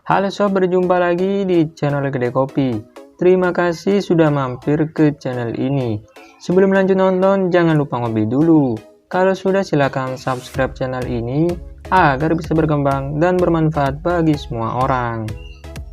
Halo sob, berjumpa lagi di channel Gede Kopi. Terima kasih sudah mampir ke channel ini. Sebelum lanjut nonton, jangan lupa ngopi dulu. Kalau sudah, silakan subscribe channel ini agar bisa berkembang dan bermanfaat bagi semua orang.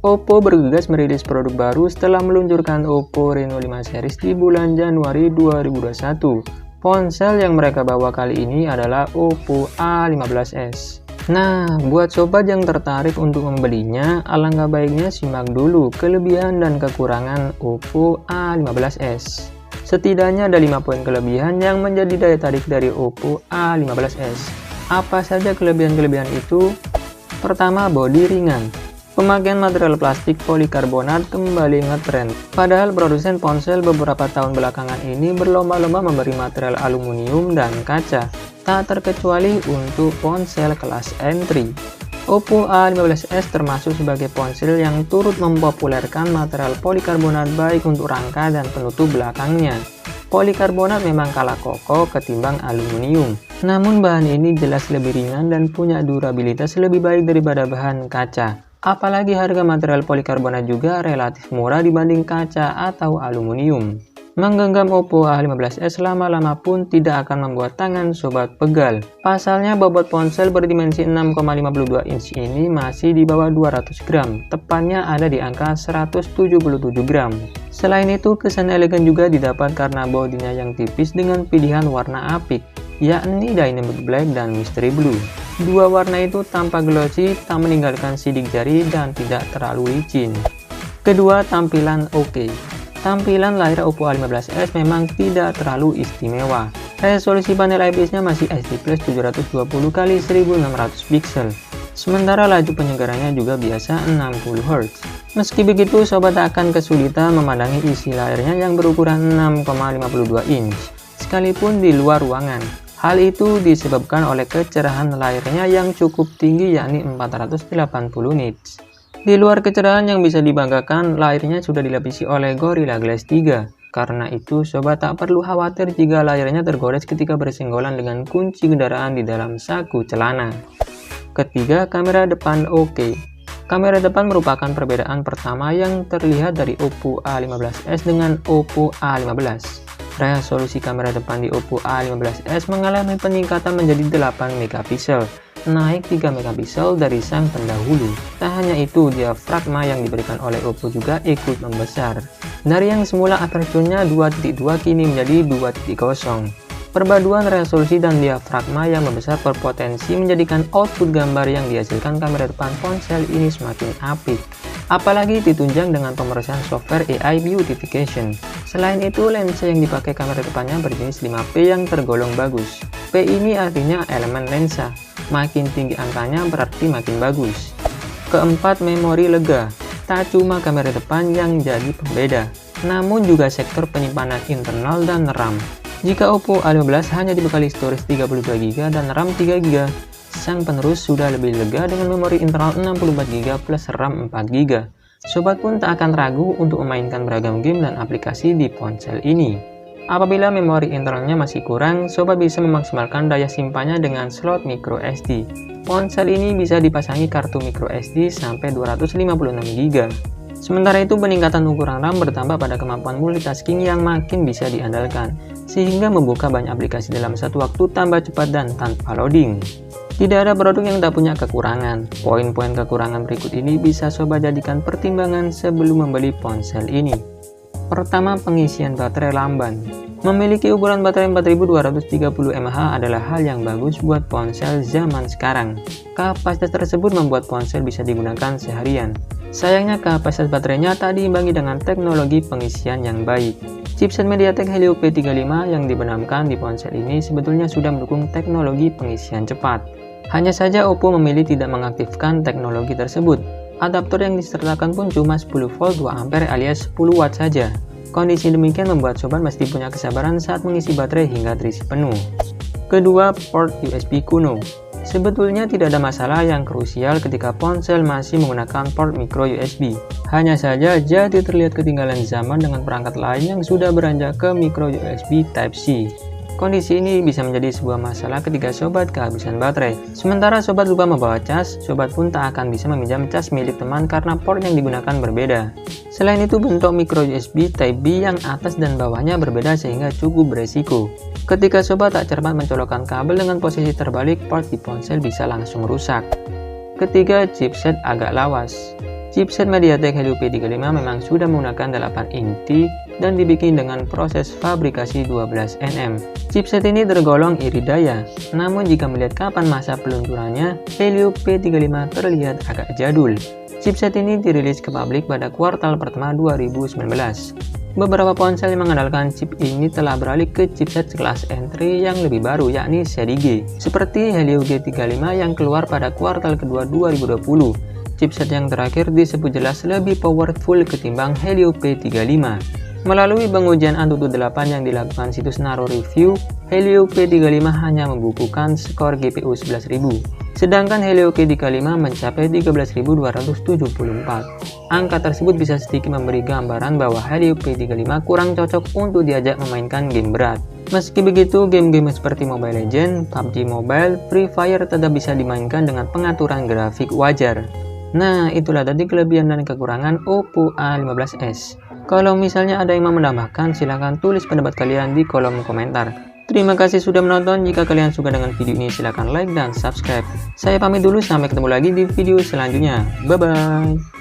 Oppo bergegas merilis produk baru setelah meluncurkan Oppo Reno 5 series di bulan Januari 2021. Ponsel yang mereka bawa kali ini adalah Oppo A15s. Nah, buat sobat yang tertarik untuk membelinya, alangkah baiknya simak dulu kelebihan dan kekurangan Oppo A15s. Setidaknya ada 5 poin kelebihan yang menjadi daya tarik dari Oppo A15s. Apa saja kelebihan-kelebihan itu? Pertama, bodi ringan. Pemakaian material plastik polikarbonat kembali ngetrend. Padahal produsen ponsel beberapa tahun belakangan ini berlomba-lomba memberi material aluminium dan kaca, tak terkecuali untuk ponsel kelas entry. Oppo A15s termasuk sebagai ponsel yang turut mempopulerkan material polikarbonat baik untuk rangka dan penutup belakangnya. Polikarbonat memang kalah kokoh ketimbang aluminium, namun bahan ini jelas lebih ringan dan punya durabilitas lebih baik daripada bahan kaca. Apalagi harga material polikarbonat juga relatif murah dibanding kaca atau aluminium. Menggenggam Oppo A15s lama-lama pun tidak akan membuat tangan sobat pegal. Pasalnya bobot ponsel berdimensi 6,52 inch ini masih di bawah 200 gram, tepatnya ada di angka 177 gram. Selain itu, kesan elegan juga didapat karena bodinya yang tipis dengan pilihan warna apik, yakni Dynamic Black dan Mystery Blue. Dua warna itu tampak glossy, tak meninggalkan sidik jari dan tidak terlalu licin. Kedua, tampilan oke. Tampilan layar Oppo A15s memang tidak terlalu istimewa. Resolusi panel IPS-nya masih HD Plus 720x1600 pixel. Sementara laju penyegarannya juga biasa 60 Hz. Meski begitu, sobat akan kesulitan memandangi isi layarnya yang berukuran 6,52 inch, sekalipun di luar ruangan. Hal itu disebabkan oleh kecerahan layarnya yang cukup tinggi, yakni 480 nits. Di luar kecerahan yang bisa dibanggakan, layarnya sudah dilapisi oleh Gorilla Glass 3. Karena itu, sobat tak perlu khawatir jika layarnya tergores ketika bersenggolan dengan kunci kendaraan di dalam saku celana. Ketiga, kamera depan oke. Kamera depan merupakan perbedaan pertama yang terlihat dari Oppo A15s dengan Oppo A15. Resolusi kamera depan di Oppo A15s mengalami peningkatan menjadi 8 megapiksel, naik 3 megapiksel dari sang pendahulu. Tak hanya itu, diafragma yang diberikan oleh Oppo juga ikut membesar. Dari yang semula aperturnya 2.2 kini menjadi 2.0. Perpaduan resolusi dan diafragma yang membesar berpotensi menjadikan output gambar yang dihasilkan kamera depan ponsel ini semakin apik. Apalagi ditunjang dengan pemrosesan software AI Beautification. Selain itu, lensa yang dipakai kamera depannya berjenis 5P yang tergolong bagus. P ini artinya elemen lensa. Makin tinggi angkanya berarti makin bagus. Keempat, memori lega. Tak cuma kamera depan yang jadi pembeda, namun juga sektor penyimpanan internal dan RAM. Jika Oppo A15 hanya dibekali storage 32GB dan RAM 3GB, sang penerus sudah lebih lega dengan memori internal 64GB plus RAM 4GB. Sobat pun tak akan ragu untuk memainkan beragam game dan aplikasi di ponsel ini. Apabila memori internalnya masih kurang, sobat bisa memaksimalkan daya simpannya dengan slot microSD. Ponsel ini bisa dipasangi kartu microSD sampai 256GB. Sementara itu, peningkatan ukuran RAM bertambah pada kemampuan multitasking yang makin bisa diandalkan, sehingga membuka banyak aplikasi dalam satu waktu tambah cepat dan tanpa loading. Tidak ada produk yang tak punya kekurangan. Poin-poin kekurangan berikut ini bisa sobat jadikan pertimbangan sebelum membeli ponsel ini. Pertama, pengisian baterai lamban. Memiliki ukuran baterai 4230 mAh adalah hal yang bagus buat ponsel zaman sekarang. Kapasitas tersebut membuat ponsel bisa digunakan seharian. Sayangnya, kapasitas baterainya tak diimbangi dengan teknologi pengisian yang baik. Chipset MediaTek Helio P35 yang dibenamkan di ponsel ini sebetulnya sudah mendukung teknologi pengisian cepat. Hanya saja Oppo memilih tidak mengaktifkan teknologi tersebut. Adaptor yang disertakan pun cuma 10 volt 2A alias 10 watt saja. Kondisi demikian membuat sobat mesti punya kesabaran saat mengisi baterai hingga terisi penuh. Kedua, port USB kuno. Sebetulnya tidak ada masalah yang krusial ketika ponsel masih menggunakan port micro USB. Hanya saja jadi terlihat ketinggalan zaman dengan perangkat lain yang sudah beranjak ke micro USB Type-C. Kondisi ini bisa menjadi sebuah masalah ketika sobat kehabisan baterai. Sementara sobat lupa membawa cas, sobat pun tak akan bisa meminjam cas milik teman karena port yang digunakan berbeda. Selain itu, bentuk micro USB Type B yang atas dan bawahnya berbeda sehingga cukup beresiko. Ketika sobat tak cermat mencolokkan kabel dengan posisi terbalik, port di ponsel bisa langsung rusak. Ketiga, chipset agak lawas. Chipset MediaTek Helio P35 memang sudah menggunakan 8 inti dan dibikin dengan proses fabrikasi 12 nm. Chipset ini tergolong iri daya, namun jika melihat kapan masa peluncurannya, Helio P35 terlihat agak jadul. Chipset ini dirilis ke publik pada kuartal pertama 2019. Beberapa ponsel yang mengandalkan chip ini telah beralih ke chipset kelas entry yang lebih baru, yakni seri G, seperti Helio G35 yang keluar pada kuartal kedua 2020. Chipset yang terakhir disebut jelas lebih powerful ketimbang Helio P35. Melalui pengujian AnTuTu 8 yang dilakukan situs Naro Review, Helio P35 hanya membukukan skor GPU 11.000, sedangkan Helio G35 mencapai 13.274. Angka tersebut bisa sedikit memberi gambaran bahwa Helio P35 kurang cocok untuk diajak memainkan game berat. Meski begitu, game-game seperti Mobile Legends, PUBG Mobile, Free Fire tetap bisa dimainkan dengan pengaturan grafik wajar. Nah, itulah tadi kelebihan dan kekurangan Oppo A15s. Kalau misalnya ada yang mau menambahkan, silahkan tulis pendapat kalian di kolom komentar. Terima kasih sudah menonton. Jika kalian suka dengan video ini, silahkan like dan subscribe. Saya pamit dulu, sampai ketemu lagi di video selanjutnya. Bye-bye.